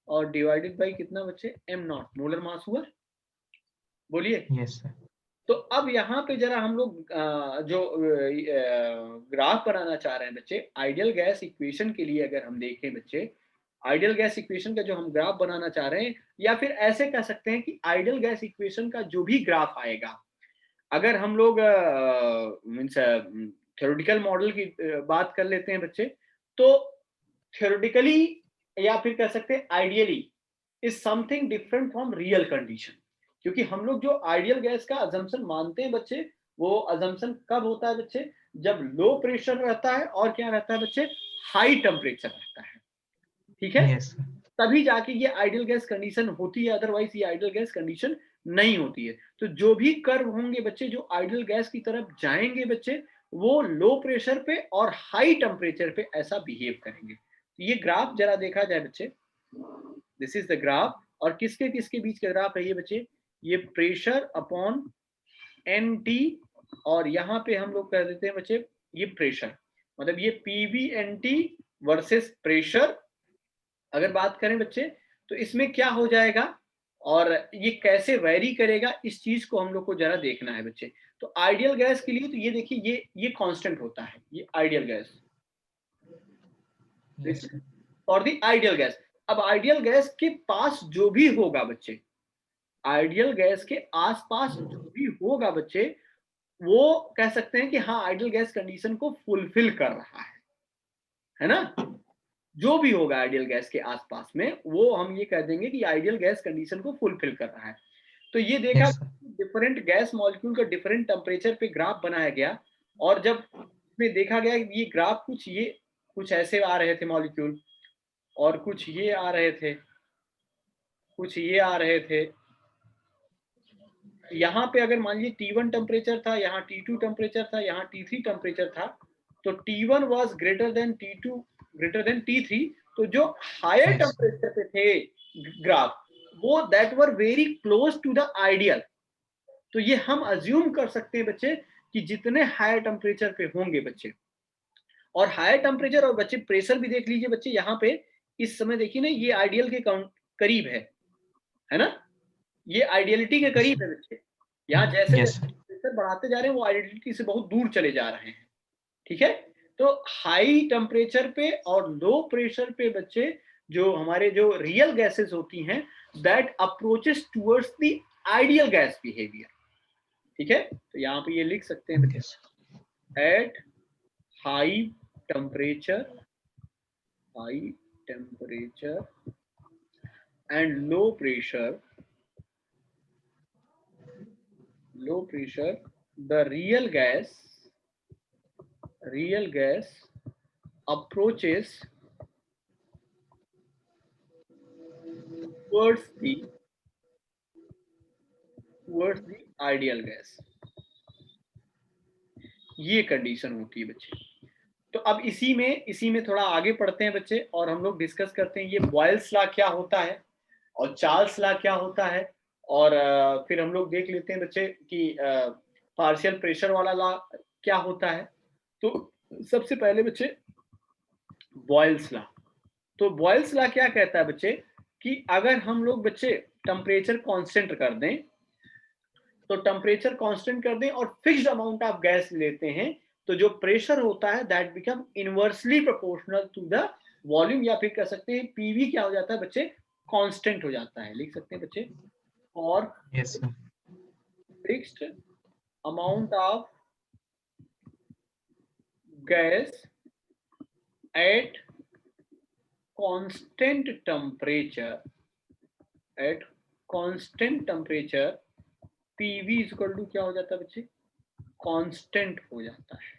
Speaker 1: और डिवाइडेड बाई कितना बच्चे? M नॉट, मोलर मास हुआ, बोलिए।
Speaker 2: yes sir,
Speaker 1: तो अब यहाँ पे जरा हम लोग जो ग्राफ बनाना चाह रहे हैं बच्चे, आइडियल गैस इक्वेशन के लिए अगर हम देखें बच्चे, आइडियल गैस इक्वेशन का जो हम ग्राफ बनाना चाह रहे हैं, या फिर ऐसे कह सकते हैं कि आइडियल गैस इक्वेशन का जो भी ग्राफ आएगा, अगर हम लोग मीन्स थ्योरेटिकल मॉडल की बात कर लेते हैं बच्चे, तो थ्योरेटिकली या फिर कह सकते हैं ideally is something different from real condition. क्योंकि हम लोग जो आइडियल गैस का अजम्पशन मानते हैं बच्चे, वो अजम्पशन कब होता है बच्चे? जब लो प्रेशर रहता है और क्या रहता है बच्चे? हाई टेम्परेचर रहता है, ठीक है?
Speaker 2: yes sir,
Speaker 1: तभी जाके ये आइडियल गैस कंडीशन होती है, अदरवाइज ये आइडियल गैस कंडीशन नहीं होती है। तो जो भी कर्व होंगे बच्चे जो आइडियल गैस की तरफ जाएंगे बच्चे, वो लो प्रेशर पे और हाई टेम्परेचर पे ऐसा बिहेव करेंगे। तो ये ग्राफ जरा देखा जाए बच्चे, दिस इज द ग्राफ, और किसके किसके बीच का ग्राफ है ये बच्चे? ये प्रेशर अपॉन NT, और यहाँ पे हम लोग कर देते हैं बच्चे ये प्रेशर, मतलब ये PV/NT वर्सेस प्रेशर। अगर बात करें बच्चे, तो इसमें क्या हो जाएगा और ये कैसे वेरी करेगा, इस चीज को हम लोग को जरा देखना है बच्चे। तो आइडियल गैस के लिए तो ये देखिए, ये कांस्टेंट होता है, ये ideal gas,
Speaker 2: yes sir,
Speaker 1: for the ideal gas. अब आइडियल गैस के पास जो भी होगा बच्चे, आइडियल गैस के आसपास जो भी होगा बच्चे, वो कह सकते हैं कि हाँ आइडियल गैस कंडीशन को फुलफिल कर रहा है। है ना, जो भी होगा आइडियल गैस के आसपास में, वो हम ये कह देंगे कि आइडियल गैस कंडीशन को फुलफिल कर रहा है। तो ये देखा
Speaker 2: Yes, sir.
Speaker 1: Different gas molecule का डिफरेंट टेम्परेचर पे ग्राफ बनाया गया, और जब में देखा गया कि ये ग्राफ कुछ ऐसे आ रहे थे मॉलिक्यूल, और कुछ ये आ रहे थे, कुछ ये आ रहे थे। यहाँ पे अगर मान लीजिए T1 टेम्परेचर था, यहाँ T2 टेम्परेचर था, यहाँ T3 टेम्परेचर था, तो T1 was greater than T2 greater than T3, तो जो हायर
Speaker 2: Yes, sir.
Speaker 1: टेम्परेचर पे थे ग्राफ, वो that were very close to the ideal. तो ये हम अज्यूम कर सकते हैं बच्चे कि जितने हायर टेम्परेचर पे होंगे बच्चे, और हायर टेम्परेचर और बच्चे प्रेशर भी देख लीजिए बच्चे, यहाँ पे इस समय देखिए ना, ये आइडियल के करीब है ना, ये आइडियलिटी के करीब है बच्चे। यहाँ जैसे
Speaker 2: Yes,
Speaker 1: जैसे
Speaker 2: sir.
Speaker 1: टेम्परेचर बढ़ाते जा रहे हैं, वो आइडियलिटी से बहुत दूर चले जा रहे हैं, ठीक है। तो हाई टेम्परेचर पे और लो प्रेशर पे बच्चे, जो हमारे जो रियल गैसेस होती हैं, that approaches towards the ideal gas behaviour, ठीक है। तो यहाँ पे ये लिख सकते हैं बच्चे,
Speaker 2: Yes.
Speaker 1: At high temperature and low pressure, the real gas approaches towards the ideal gas। ये कंडीशन होती है बच्चे। तो अब इसी में थोड़ा आगे पढ़ते हैं बच्चे, और हम लोग डिस्कस करते हैं ये बॉयल्स लॉ क्या होता है और चार्ल्स लॉ क्या होता है, और फिर हम लोग देख लेते हैं बच्चे कि पार्शियल प्रेशर वाला लॉ क्या होता है। तो सबसे पहले बच्चे बॉयल्स लॉ। तो बॉयल्स लॉ क्या कहता है बच्चे कि अगर हम लोग बच्चे टेम्परेचर कांस्टेंट कर दें, तो टेम्परेचर कांस्टेंट कर दें और फिक्स्ड अमाउंट ऑफ गैस लेते हैं, तो जो प्रेशर होता है that become inversely proportional to the volume, या फिर कह सकते हैं पीवी क्या हो जाता है बच्चे, कांस्टेंट हो जाता है। लिख सकते हैं बच्चे, और
Speaker 2: Yes, sir.
Speaker 1: Fixed amount of gas at constant temperature PV equal to क्या हो जाता है बच्चे, कांस्टेंट हो जाता है।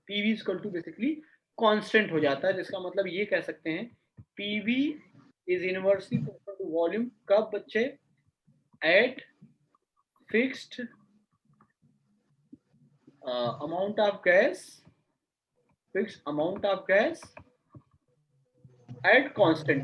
Speaker 1: PV equal to basically constant हो जाता है, जिसका मतलब ये कह सकते हैं PV is inversely proportional to volume. कब बच्चे, at fixed amount of gas at constant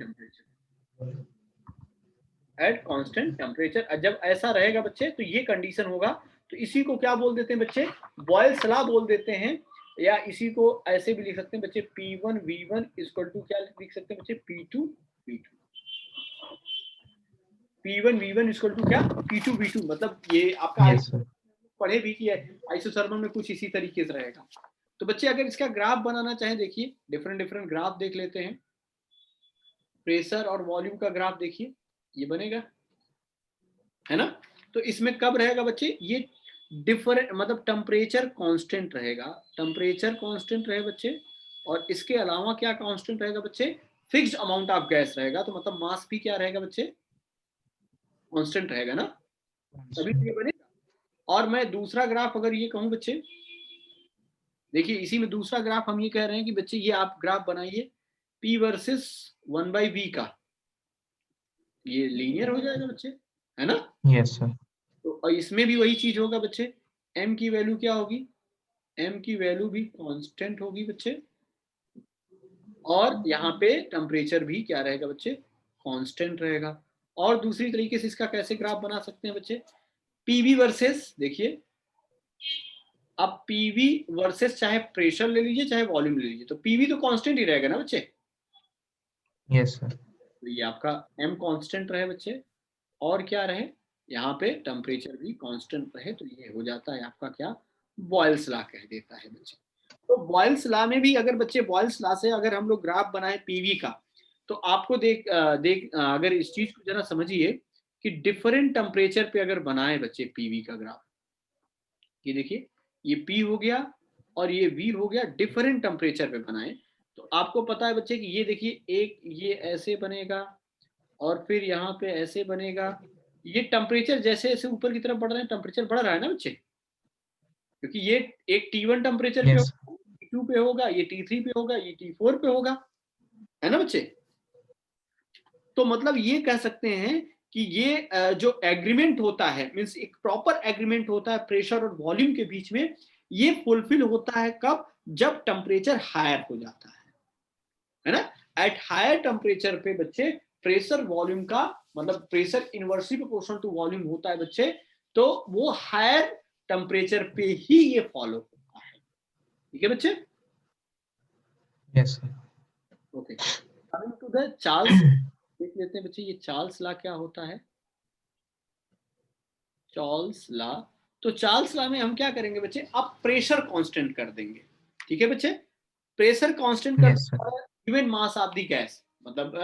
Speaker 1: temperature. जब ऐसा रहेगा बच्चे, तो ये कंडीशन होगा, तो इसी को क्या बोल देते हैं बच्चे, बॉयल्स लॉ बोल देते हैं, या इसी को ऐसे भी लिख सकते हैं बच्चे, P1 V1 इक्वल टू क्या लिख सकते हैं बच्चे, P2 V2। P1 V1 equal to क्या, P2 V2, मतलब ये आपका
Speaker 2: Yes, sir.
Speaker 1: पढ़े भी किया है आइसोथर्मल में, कुछ इसी तरीके से रहेगा। तो बच्चे अगर इसका ग्राफ बनाना चाहें, देखिए डिफरेंट ग्राफ देख लेते हैं। प्रेशर और वॉल्यूम का ग्राफ देखिए, ये बनेगा, है ना। तो इसमें कब रहेगा बच्चे, ये डिफरेंट मतलब टेम्परेचर कांस्टेंट रहेगा, टेम्परेचर कांस्टेंट रहे बच्चे, और इसके अलावा क्या कांस्टेंट रहेगा बच्चे, फिक्स्ड अमाउंट ऑफ गैस रहेगा। तो मतलब मास भी क्या रहेगा बच्चे, कांस्टेंट रहेगा ना, तभी ये बनेगा। और मैं दूसरा ग्राफ अगर ये कहूं बच्चे, देखिए इसी में दूसरा ग्राफ हम ये कह रहे हैं कि बच्चे ये आप ग्राफ बनाइए P वर्सेस 1/V का, ये लीनियर हो जाएगा बच्चे, है ना।
Speaker 2: Yes, sir.
Speaker 1: तो इसमें भी वही चीज होगा बच्चे, m की वैल्यू क्या होगी, m की वैल्यू भी कांस्टेंट होगी बच्चे, और यहाँ पे टेम्परेचर भी क्या रहेगा बच्चे, कांस्टेंट रहेगा। और दूसरी तरीके से इसका कैसे ग्राफ बना सकते हैं बच्चे, पीवी वर्सेस, देखिए अब पीवी वर्सेस चाहे प्रेशर ले लीजिए चाहे वॉल्यूम ले लीजिए, तो पीवी तो कांस्टेंट ही रहेगा ना बच्चे।
Speaker 2: Yes, sir.
Speaker 1: तो ये आपका m कांस्टेंट रहे बच्चे, और क्या रहे, यहाँ पे टेम्परेचर भी कांस्टेंट रहे, तो ये हो जाता है आपका क्या, बॉयल्स लॉ कह देता है बच्चे। तो बॉयल्स लॉ में भी अगर बच्चे, बॉयल्स लॉ से अगर हम लोग ग्राफ बनाए पीवी का, तो आपको अगर इस चीज को जरा समझिए कि डिफरेंट टेम्परेचर पे अगर बनाए बच्चे पीवी का ग्राफ, ये देखिए ये P हो गया और ये V हो गया, डिफरेंट टेम्परेचर पे बनाए, तो आपको पता है बच्चे कि ये देखिए, एक ये ऐसे बनेगा और फिर यहाँ पे ऐसे बनेगा। ये टेम्परेचर जैसे जैसे ऊपर की तरफ बढ़ रहे हैं, टेम्परेचर बढ़ रहा है ना बच्चे, क्योंकि ये एक T1 टेम्परेचर पे
Speaker 2: Yes.
Speaker 1: होगा, T2 पे होगा, ये T3 पे होगा, ये T4 पे होगा, है ना बच्चे। तो मतलब ये कह सकते हैं कि ये जो एग्रीमेंट होता है, मींस एक प्रॉपर एग्रीमेंट होता है प्रेशर और वॉल्यूम के बीच में, ये फुलफिल होता है कब, जब टेम्परेचर हायर हो जाता है ना। एट हायर टेम्परेचर पे बच्चे प्रेशर वॉल्यूम का मतलब pressure inversely proportional to volume होता है बच्चे, तो वो हायर टेम्परेचर पे ही ये फॉलो होता है। ठीक है बच्चे।
Speaker 2: Yes, sir.
Speaker 1: Okay, coming to the Charles, देख लेते हैं बच्चे ये चार्ल्स लॉ क्या होता है। चार्ल्स लॉ, तो चार्ल्स लॉ में हम क्या करेंगे बच्चे, अब प्रेशर कांस्टेंट कर देंगे। ठीक है बच्चे, प्रेशर कांस्टेंट कर
Speaker 2: Yes, sir.
Speaker 1: देंगे, given mass of the gas, मतलब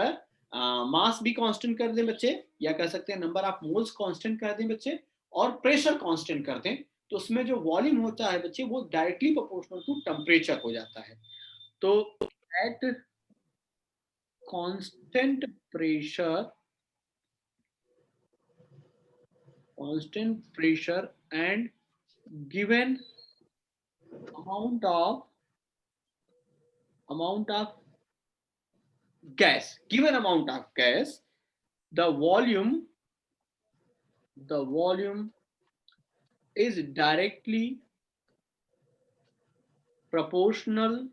Speaker 1: मास भी कांस्टेंट कर दें बच्चे, या कह सकते हैं नंबर ऑफ मोल्स कांस्टेंट कर दें बच्चे, और प्रेशर कांस्टेंट कर दें, तो उसमें जो वॉल्यूम होता है बच्चे वो डायरेक्टली प्रोपोर्शनल टू टेम्परेचर हो जाता है। तो at constant pressure, constant pressure and given amount of gas, given amount of gas, the volume is directly proportional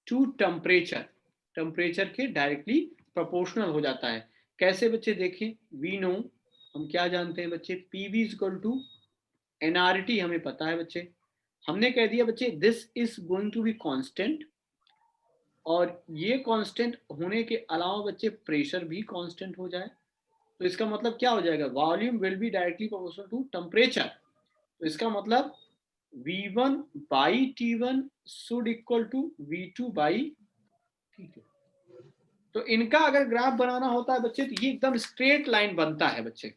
Speaker 1: to temperature, temperature के डायरेक्टली प्रोपोर्शनल हो जाता है। कैसे बच्चे देखें, वी नो, हम क्या जानते हैं बच्चे, PV इक्वल टू NRT, हमें पता है बच्चे, हमने कह दिया बच्चे this is going to be constant, और ये कांस्टेंट होने के अलावा बच्चे प्रेशर भी कांस्टेंट हो जाए, तो इसका मतलब क्या हो जाएगा, volume will be directly proportional to temperature. तो इसका मतलब V1 by T1 should equal to V2 by T2। तो इनका अगर ग्राफ बनाना होता है बच्चे तो ये एकदम स्ट्रेट लाइन बनता है बच्चे।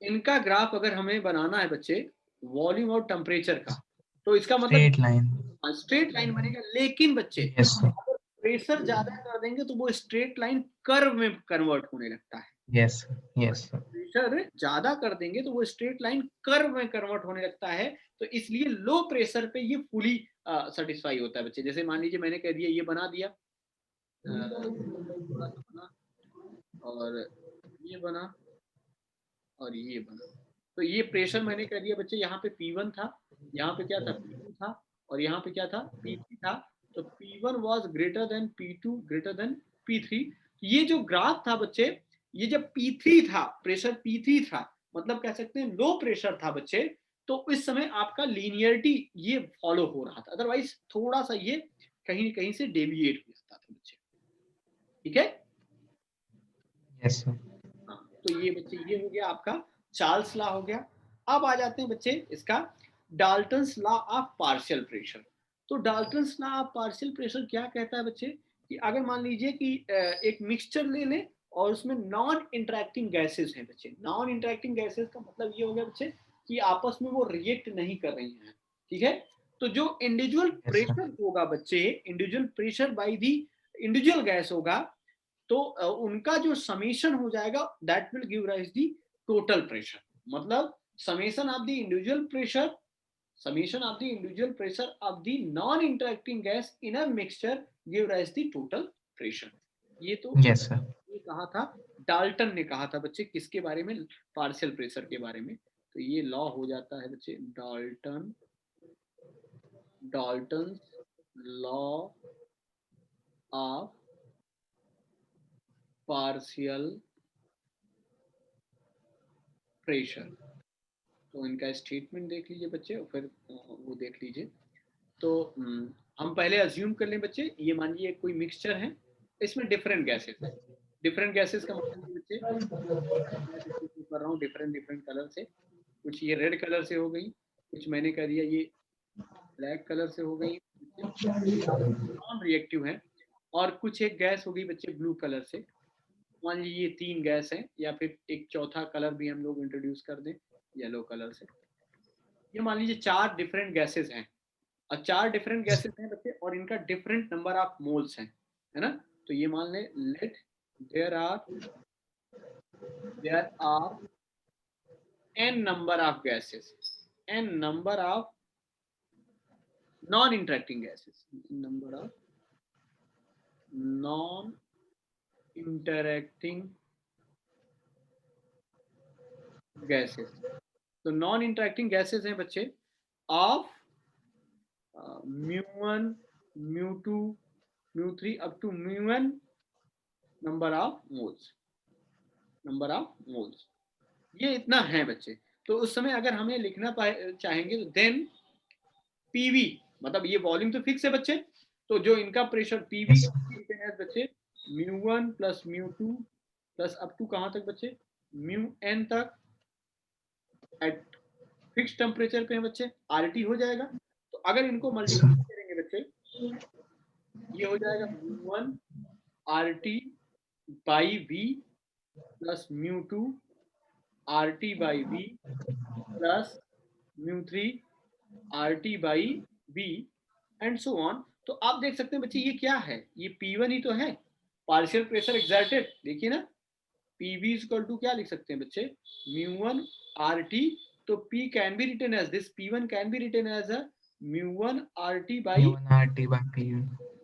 Speaker 1: इनका ग्राफ अगर हमें बनाना है बच्चे वॉल्यूम और टेम्परेचर का, तो इसका मतलब
Speaker 2: Straight line.
Speaker 1: स्ट्रेट लाइन बनेगा, लेकिन बच्चे
Speaker 2: Yes, sir.
Speaker 1: अगर प्रेशर ज्यादा कर देंगे तो वो स्ट्रेट लाइन कर्व में कन्वर्ट होने लगता है।
Speaker 2: Yes, sir. Yes, sir.
Speaker 1: Pressure ज्यादा कर देंगे तो वो स्ट्रेट लाइन कर्व में कन्वर्ट होने लगता है। तो इसलिए लो प्रेशर पे ये फुली सेटिस्फाई होता है बच्चे। जैसे मान लीजिए मैंने कह दिया ये बना दिया, थोड़ा सा बना, और ये बना, और ये बना, तो ये प्रेशर मैंने कह दिया बच्चे, यहाँ पे P1 था, यहाँ पे क्या था P2 था, और यहाँ पे क्या था P3 था। तो P1 was greater than P2 greater than P3। ये जो ग्राफ था बच्चे, ये जब P3 था, प्रेशर P3 था, मतलब कह सकते हैं लो प्रेशर था बच्चे, तो इस समय आपका लीनियरिटी ये फॉलो हो रहा था, अदरवाइज थोड़ा सा ये कहीं कहीं से डेविएट हो जाता था बच्चे। ठीक है।
Speaker 2: Yes, sir.
Speaker 1: हाँ, तो ये बच्चे ये हो गया आपका चार्ल्स लॉ हो गया। अब आ जाते हैं बच्चे इसका Dalton's law of partial pressure. तो Dalton's law of partial pressure क्या कहता है बच्चे, कि अगर मान लीजिए कि एक मिक्सचर ले लें और उसमें नॉन इंटरेक्टिंग गैसेस हैं बच्चे। नॉन इंटरेक्टिंग गैसेस का मतलब ये हो गया बच्चे कि आपस में वो रिएक्ट नहीं कर रही हैं। ठीक है। तो जो इंडिविजुअल
Speaker 2: Yes, sir.
Speaker 1: प्रेशर होगा बच्चे, individual pressure by the individual gas होगा, तो उनका जो समेशन हो जाएगा that will give rise the total pressure. मतलब summation of the individual pressure, summation of the individual pressure of the non-interacting gas in a mixture give rise the total pressure। ये तो
Speaker 2: Yes, sir.
Speaker 1: ये कहा था, Dalton ने कहा था बच्चे, किसके बारे में, पार्शियल प्रेशर के बारे में। तो ये लॉ हो जाता है बच्चे Dalton law of partial pressure. तो इनका स्टेटमेंट देख लीजिए बच्चे, और फिर वो देख लीजिए। तो हम पहले अज्यूम कर लें बच्चे, ये मान लीजिए कोई मिक्सचर है, इसमें डिफरेंट गैसेस है। डिफरेंट गैसेस का मतलब बच्चे कर रहा हूँ डिफरेंट डिफरेंट कलर से, कुछ ये रेड कलर से हो गई, कुछ मैंने कह दिया ये ब्लैक कलर से हो गई, नॉन रिएक्टिव है, और कुछ एक गैस हो गई बच्चे ब्लू कलर से। मान लीजिए ये 3 गैस है, या फिर एक चौथा कलर भी हम लोग इंट्रोड्यूस कर दें येलो कलर से। ये मान लीजिए 4 डिफरेंट गैसेस हैं, और 4 डिफरेंट गैसेस हैं बच्चे, और इनका डिफरेंट नंबर ऑफ मोल्स हैं, है ना। तो ये मान लें, let there are n number of gases, n number of non-interacting gases, number of non-interacting gases. तो नॉन इंटरेक्टिंग गैसेस हैं बच्चे of mu1, mu2, mu3 up to mu1 number of moles, ये इतना है बच्चे। तो उस समय अगर हमें लिखना चाहेंगे तो देन पीवी, मतलब ये वॉल्यूम तो फिक्स है बच्चे, तो जो इनका प्रेशर पीवी
Speaker 2: Yes,
Speaker 1: बच्चे mu1 plus mu2 plus up to कहां तक बच्चे, mu n तक एट फिक्स टेम्परेचर पे है बच्चे, RT हो जाएगा। तो अगर इनको मल्टीप्लाई करेंगे बच्चे, ये हो जाएगा mu1 RT by V plus mu2 RT by V plus mu3 RT by V and so on. तो आप देख सकते हैं बच्चे ये क्या है, ये P1 ही तो है, पार्शियल प्रेशर एक्सर्टेड। देखिए ना, PV इक्वल टू क्या लिख सकते हैं बच्चे, mu1 RT। तो P can be written as this, P1 can be written as a mu1 RT by,
Speaker 2: mu1 RT by P1.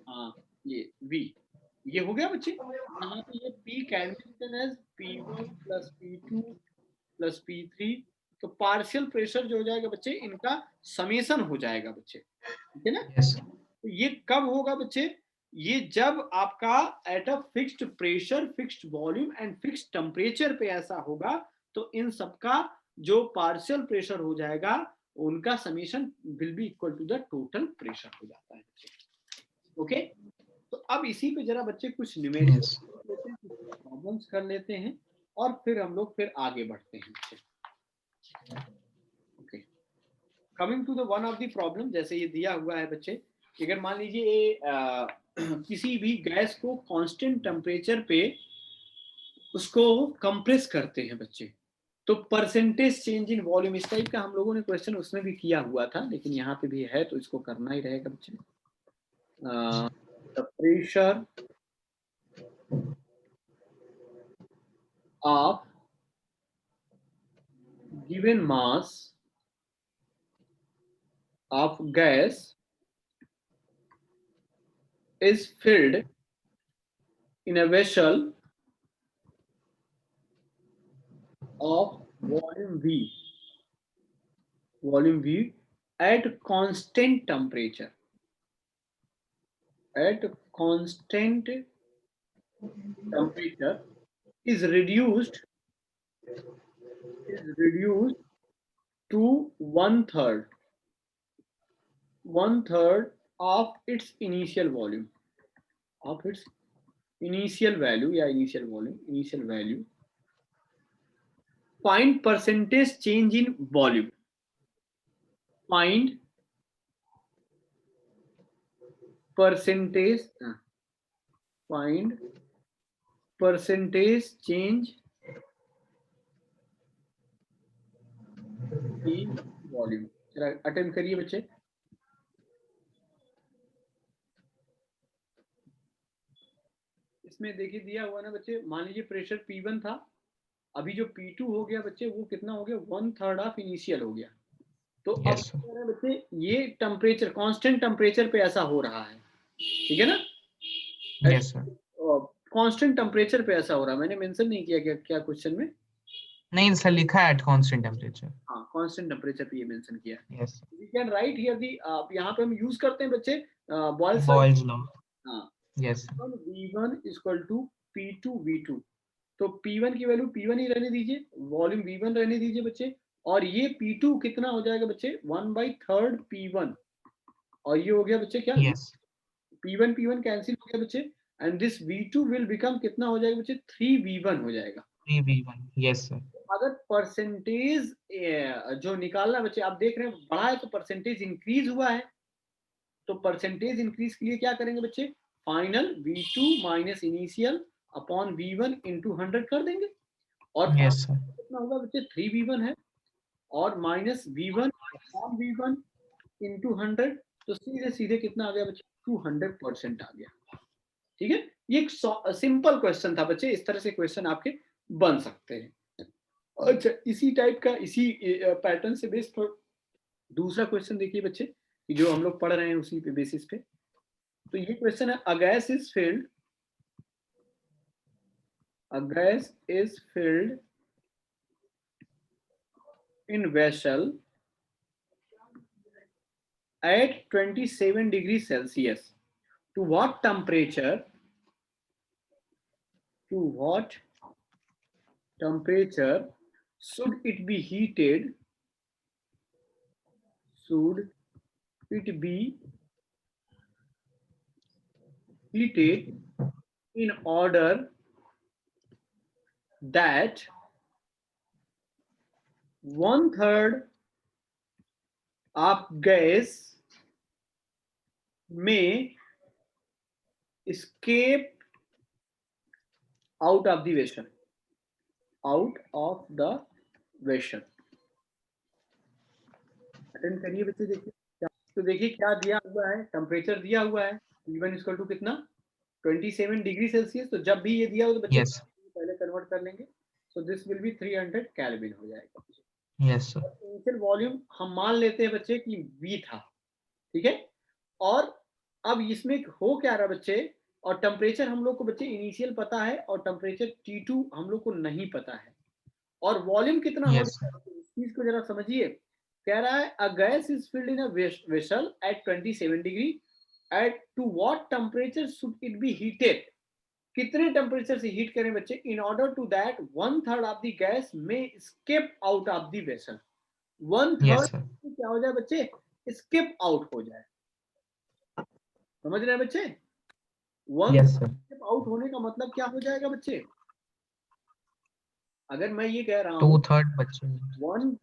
Speaker 1: हाँ ये V, ये हो गया बच्चे। यहाँ पे ये P can be written as P1 plus P2 plus P3। तो पार्शियल प्रेशर जो हो जाएगा बच्चे, इनका समेशन हो जाएगा बच्चे, ठीक है ना।
Speaker 2: Yes,
Speaker 1: तो ये कब होगा बच्चे, ये जब आपका at a fixed pressure, fixed volume and fixed temperature पे ऐसा होगा, तो इन सबका जो पार्शियल प्रेशर हो जाएगा, उनका summation will be equal to the total pressure हो जाता है। ओके, तो अब इसी पे जरा बच्चे कुछ न्यूमेरिकल
Speaker 2: yes.
Speaker 1: लेते हैं, कुछ प्रॉब्लम्स कर लेते हैं, और फिर हम लोग फिर आगे बढ़ते हैं। Okay, coming to the one of the problem, जैसे ये दिया हुआ है बच्चे, अगर मान लीजिए किसी भी गैस को कांस्टेंट टेम्परेचर पे उसको कंप्रेस करते हैं बच्चे, तो परसेंटेज चेंज इन वॉल्यूम, इस टाइप का हम लोगों ने क्वेश्चन उसमें भी किया हुआ था, लेकिन यहाँ पे भी है तो इसको करना ही रहेगा बच्चे। The pressure of given mass of gas is filled in a vessel of volume V at constant temperature, is reduced to one third of its initial volume, of its initial value. Find percentage change in volume. Find percentage change in volume. जरा attempt करिए बच्चे। इसमें देखिए दिया हुआ ना बच्चे, मान लीजिए प्रेशर P1 था, अभी जो P2 हो गया बच्चे, वो कितना हो गया, वन थर्ड ऑफ इनिशियल हो गया। तो अब
Speaker 2: Yes, sir.
Speaker 1: बच्चे ये टेम्परेचर, कांस्टेंट टेम्परेचर पे ऐसा हो रहा है, ठीक है ना।
Speaker 2: Yes, sir.
Speaker 1: कांस्टेंट टेम्परेचर पे ऐसा हो रहा है, मैंने मेंशन नहीं किया क्या क्वेश्चन में।
Speaker 2: नहीं सर, लिखा है at constant temperature.
Speaker 1: हाँ, कांस्टेंट टेम्परेचर पे ये मेंशन किया है।
Speaker 2: Yes.
Speaker 1: We can write here the, यहाँ पे हम यूज करते हैं बच्चे बॉयल्स।
Speaker 2: Boyle's law.
Speaker 1: हाँ,
Speaker 2: Yes.
Speaker 1: V1 equal to P2 V2। तो P1 की वैल्यू P1 ही रहने दीजिए, वॉल्यूम V1 रहने दीजिए बच्चे, और ये P2 कितना हो जाएगा बच्चे, 1/3 P1, और ये हो गया बच्चे क्या,
Speaker 2: Yes.
Speaker 1: P1 कैंसिल हो गया बच्चे, and this V2 will become कितना हो जाएगा बच्चे, 3V1 हो जाएगा।
Speaker 2: 3v1. Yes, sir.
Speaker 1: अगर परसेंटेज जो निकालना बच्चे, आप देख रहे हैं बढ़ा है तो परसेंटेज इंक्रीज हुआ है, तो परसेंटेज इंक्रीज के लिए क्या करेंगे बच्चे, final V2 minus initial upon V1 into 100 कर देंगे, और
Speaker 2: Yes, sir.
Speaker 1: कितना होगा बच्चे, 3V1 है, और minus V1 upon V1 into 100, तो सीधे सीधे कितना आ गया बच्चे, 200% आ गया। ठीक है, ये एक सिंपल क्वेश्चन था बच्चे, इस तरह से क्वेश्चन आपके बन सकते हैं। अच्छा, इसी टाइप का, इसी पैटर्न से बेस्ड पर दूसरा क्वेश्चन देखिए बच्चे, कि जो हम लोग पढ़ रहे हैं उसी पे बेसिस पे। तो ये क्वेश्चन है, a gas is field in vessel at 27 degrees Celsius. To what temperature should it be heated? In order that 1/3 of gas may escape out of the vessel. Attend करिए बच्चे, देखिए। तो देखिए क्या दिया हुआ है, टेम्परेचर दिया हुआ है, T1 इक्वल टू कितना, 27 डिग्री सेल्सियस। तो जब भी ये दिया हो तो बच्चे
Speaker 2: Yes.
Speaker 1: पहले कन्वर्ट कर लेंगे, so this will B 300 kelvin हो जाएगा।
Speaker 2: Yes, sir.
Speaker 1: इनिशियल वॉल्यूम हम मान लेते हैं बच्चे कि V था, ठीक है। और अब इसमें हो क्या रहा बच्चे, और टेम्परेचर हम लोग को बच्चे इनिशियल पता है, और टेम्परेचर T2 हम लोग को नहीं पता है, और वॉल्यूम कितना हो
Speaker 2: Yes,
Speaker 1: रहा
Speaker 2: sir.
Speaker 1: है, इस चीज को जरा समझिए। कह रहा है, a gas is filled in a vessel at 27 डिग्री, at to what temperature should it be heated, कितने टेम्परेचर से हीट करें बच्चे, in order to that 1/3 of the gas may escape out of the vessel. 1/3
Speaker 2: Yes, sir.
Speaker 1: क्या हो जाए बच्चे, escape out हो जाए। समझ रहे हैं बच्चे,
Speaker 2: Yes, sir.
Speaker 1: स्केप आउट होने का मतलब क्या हो जाएगा बच्चे, अगर मैं ये कह रहा हूं
Speaker 2: 2/3 बच्चे।
Speaker 1: 1/3